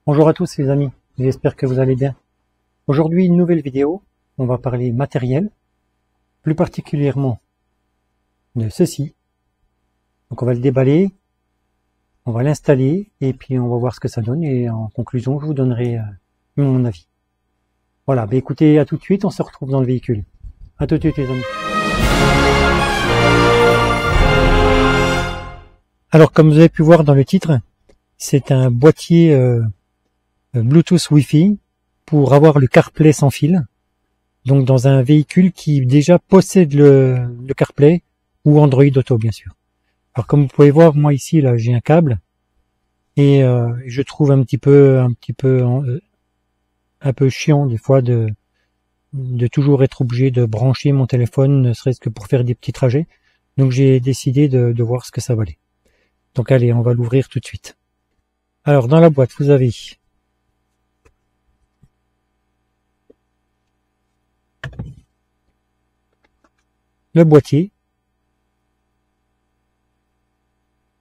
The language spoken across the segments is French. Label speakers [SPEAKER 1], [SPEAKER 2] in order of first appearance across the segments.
[SPEAKER 1] Bonjour à tous les amis, j'espère que vous allez bien. Aujourd'hui une nouvelle vidéo, on va parler matériel, plus particulièrement de ceci. Donc on va le déballer, on va l'installer et puis on va voir ce que ça donne et en conclusion je vous donnerai mon avis. Voilà, bah écoutez, à tout de suite, on se retrouve dans le véhicule. À tout de suite les amis. Alors comme vous avez pu voir dans le titre, c'est un boîtier Bluetooth Wi-Fi pour avoir le CarPlay sans fil. Donc dans un véhicule qui déjà possède le CarPlay ou Android Auto bien sûr. Alors comme vous pouvez voir, moi ici là j'ai un câble et je trouve un peu chiant des fois de toujours être obligé de brancher mon téléphone, ne serait-ce que pour faire des petits trajets. Donc j'ai décidé de voir ce que ça valait. Donc allez, on va l'ouvrir tout de suite. Alors dans la boîte vous avez le boîtier.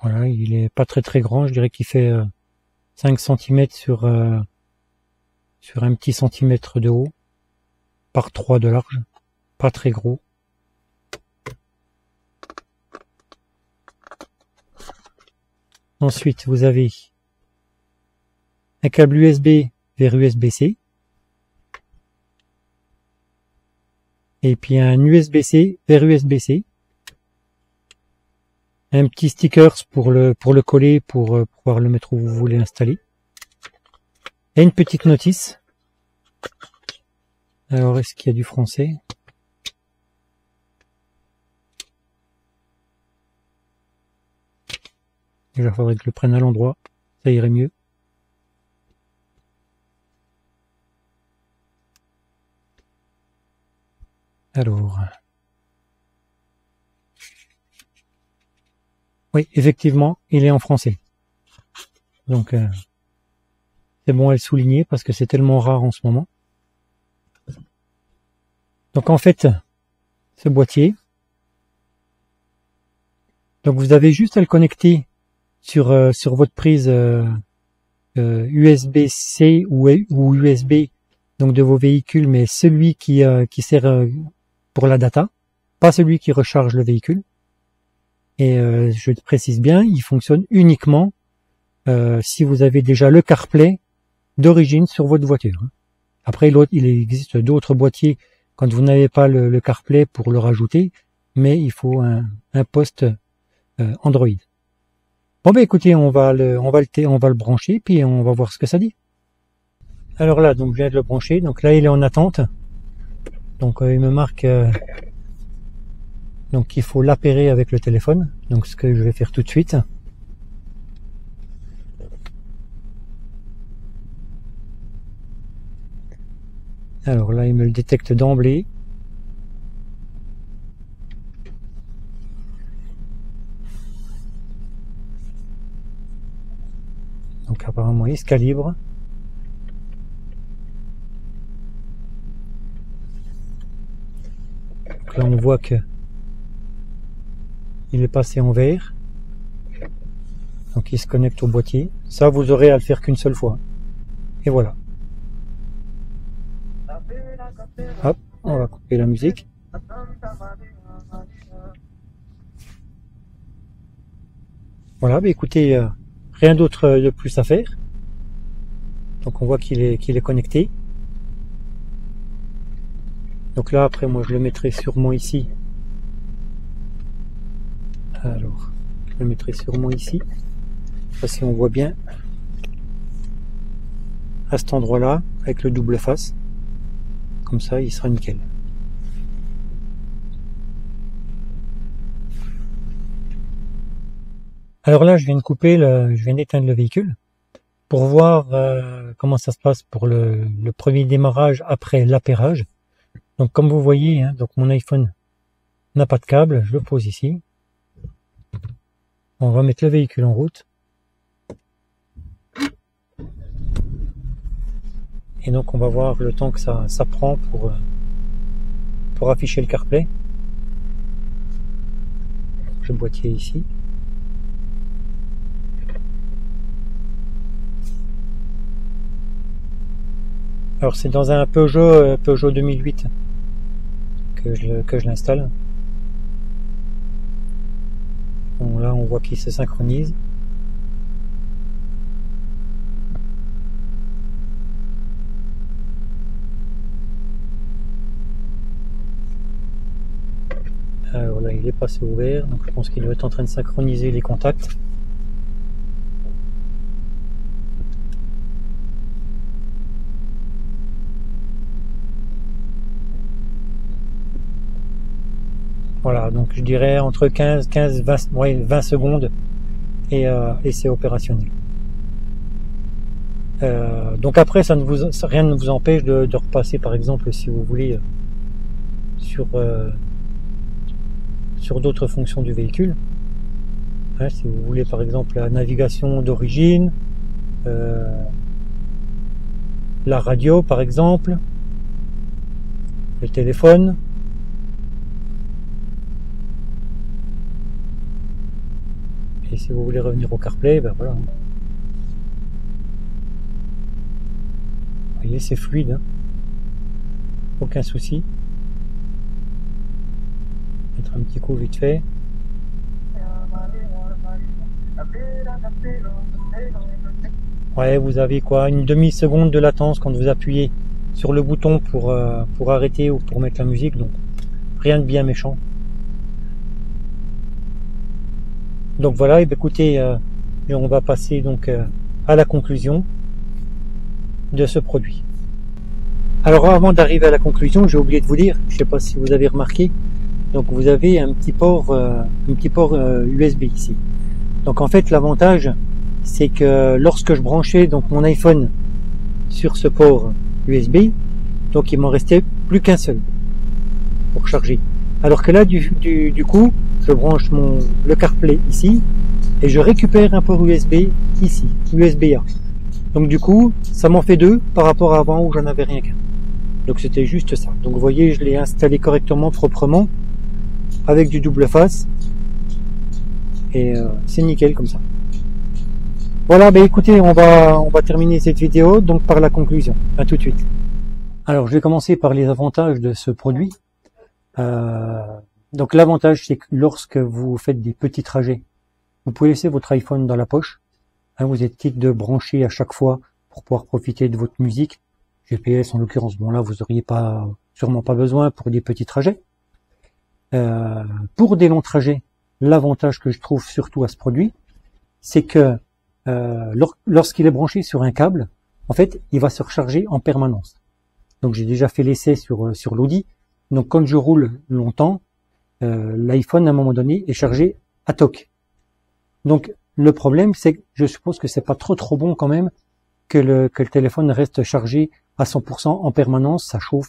[SPEAKER 1] Voilà, il est pas très grand, je dirais qu'il fait 5 cm sur un petit centimètre de haut, par 3 de large, pas très gros. Ensuite, vous avez un câble USB vers USB-C, et puis un USB-C vers USB-C. Un petit sticker pour le coller, pour pouvoir le mettre où vous voulez installer. Et une petite notice. Alors, est-ce qu'il y a du français? Déjà, il faudrait que je le prenne à l'endroit. Ça irait mieux. Alors... oui, effectivement, il est en français. Donc, c'est bon à le souligner parce que c'est tellement rare en ce moment. Donc, en fait, ce boîtier, donc vous avez juste à le connecter sur votre prise USB-C ou USB donc de vos véhicules, mais celui qui sert pour la data, pas celui qui recharge le véhicule. Et je précise bien, il fonctionne uniquement si vous avez déjà le CarPlay d'origine sur votre voiture. Après, il existe d'autres boîtiers quand vous n'avez pas le CarPlay pour le rajouter, mais il faut un poste Android. Bon ben écoutez, on va le brancher puis on va voir ce que ça dit. Alors là, donc je viens de le brancher, donc là il est en attente. Donc il me marque donc il faut l'appairer avec le téléphone, donc ce que je vais faire tout de suite. Alors là il me le détecte d'emblée. Donc apparemment il se calibre. Donc là on voit que il est passé en vert. Donc il se connecte au boîtier. Ça vous aurez à le faire qu'une seule fois. Et voilà. Hop, on va couper la musique. Voilà, bah écoutez, rien d'autre de plus à faire. Donc on voit qu'il est connecté. Donc là après moi je le mettrai sûrement ici. Alors, je le mettrai sûrement ici. Si on voit bien à cet endroit là avec le double face. Comme ça il sera nickel. Alors là je viens d'éteindre le véhicule pour voir comment ça se passe pour le premier démarrage après l'appairage. Donc comme vous voyez, hein, donc mon iPhone n'a pas de câble, je le pose ici. On va mettre le véhicule en route. Et donc on va voir le temps que ça prend pour afficher le CarPlay. Le boîtier ici. Alors c'est dans un Peugeot 2008 que je l'installe. Bon, là on voit qu'il se synchronise. Alors là il est passé au vert, donc je pense qu'il doit être en train de synchroniser les contacts. Voilà, donc je dirais entre 15, 20, ouais, 20 secondes et c'est opérationnel. Donc après, rien ne vous empêche de repasser, par exemple, si vous voulez, sur d'autres fonctions du véhicule. Hein, si vous voulez, par exemple, la navigation d'origine, la radio, par exemple, le téléphone. Et si vous voulez revenir au CarPlay, ben voilà. Vous voyez, c'est fluide, hein. Aucun souci. Mettre un petit coup vite fait. Ouais, vous avez quoi, une demi-seconde de latence quand vous appuyez sur le bouton pour arrêter ou pour mettre la musique, donc rien de bien méchant. Donc voilà, et bien écoutez, on va passer donc à la conclusion de ce produit. Alors avant d'arriver à la conclusion, j'ai oublié de vous dire, je ne sais pas si vous avez remarqué, donc vous avez un petit port USB ici. Donc en fait l'avantage, c'est que lorsque je branchais donc mon iPhone sur ce port USB, donc il m'en restait plus qu'un seul pour charger. Alors que là du coup, je branche le CarPlay ici et je récupère un port USB ici, USB-A. Donc du coup, ça m'en fait deux par rapport à avant où j'en avais rien qu'un. Donc c'était juste ça. Donc vous voyez, je l'ai installé correctement, proprement, avec du double face. Et c'est nickel comme ça. Voilà, ben écoutez, on va terminer cette vidéo donc par la conclusion. À tout de suite. Alors je vais commencer par les avantages de ce produit. Donc l'avantage, c'est que lorsque vous faites des petits trajets, vous pouvez laisser votre iPhone dans la poche. Hein, vous êtes quitte de brancher à chaque fois pour pouvoir profiter de votre musique. GPS en l'occurrence, bon là vous n'auriez sûrement pas besoin pour des petits trajets. Pour des longs trajets, l'avantage que je trouve surtout à ce produit, c'est que lorsqu'il est branché sur un câble, en fait, il va se recharger en permanence. Donc j'ai déjà fait l'essai sur l'Audi. Donc quand je roule longtemps, l'iPhone à un moment donné est chargé à toc. Donc le problème, c'est que je suppose que c'est pas trop bon quand même que le téléphone reste chargé à 100% en permanence. Ça chauffe.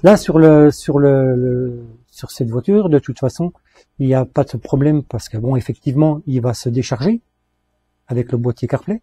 [SPEAKER 1] Là sur cette voiture, de toute façon, il n'y a pas de problème parce que bon, effectivement, il va se décharger avec le boîtier CarPlay,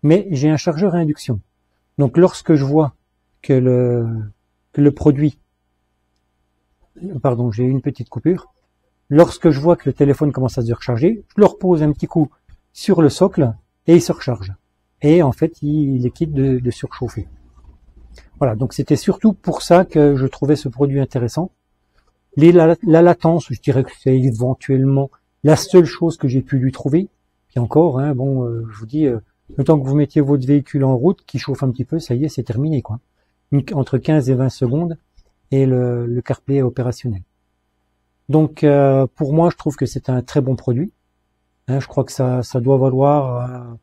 [SPEAKER 1] mais j'ai un chargeur à induction. Donc lorsque je vois que le produit, pardon, j'ai eu une petite coupure. Lorsque je vois que le téléphone commence à se recharger, je le repose un petit coup sur le socle et il se recharge. Et en fait, il est quitte de surchauffer. Voilà, donc c'était surtout pour ça que je trouvais ce produit intéressant. La latence, je dirais que c'est éventuellement la seule chose que j'ai pu lui trouver. Puis encore, hein, bon, je vous dis, le temps que vous mettiez votre véhicule en route, qui chauffe un petit peu, ça y est, c'est terminé, quoi. Entre 15 et 20 secondes, et le CarPlay est opérationnel. Donc, pour moi, je trouve que c'est un très bon produit. Hein, je crois que ça doit valoir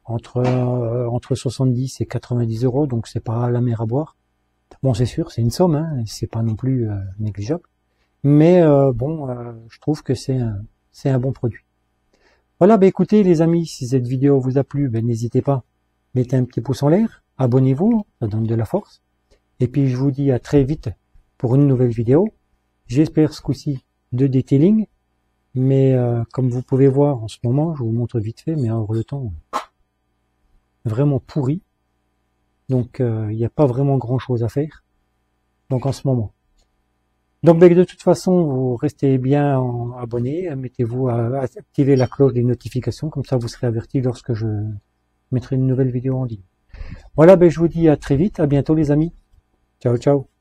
[SPEAKER 1] entre 70 et 90 euros, donc c'est pas la mer à boire. Bon, c'est sûr, c'est une somme, hein, c'est pas non plus négligeable. Mais je trouve que c'est un bon produit. Voilà, ben écoutez les amis, si cette vidéo vous a plu, ben n'hésitez pas, mettez un petit pouce en l'air, abonnez-vous, ça donne de la force. Et puis je vous dis à très vite pour une nouvelle vidéo. J'espère ce coup-ci de detailing, mais comme vous pouvez voir en ce moment, je vous montre vite fait, mais alors le temps vraiment pourri. Donc il n'y a pas vraiment grand chose à faire. Donc en ce moment. Donc de toute façon, vous restez bien abonné, mettez-vous à activer la cloche des notifications, comme ça vous serez averti lorsque je mettrai une nouvelle vidéo en ligne. Voilà, ben, je vous dis à très vite, à bientôt les amis. Ciao, ciao.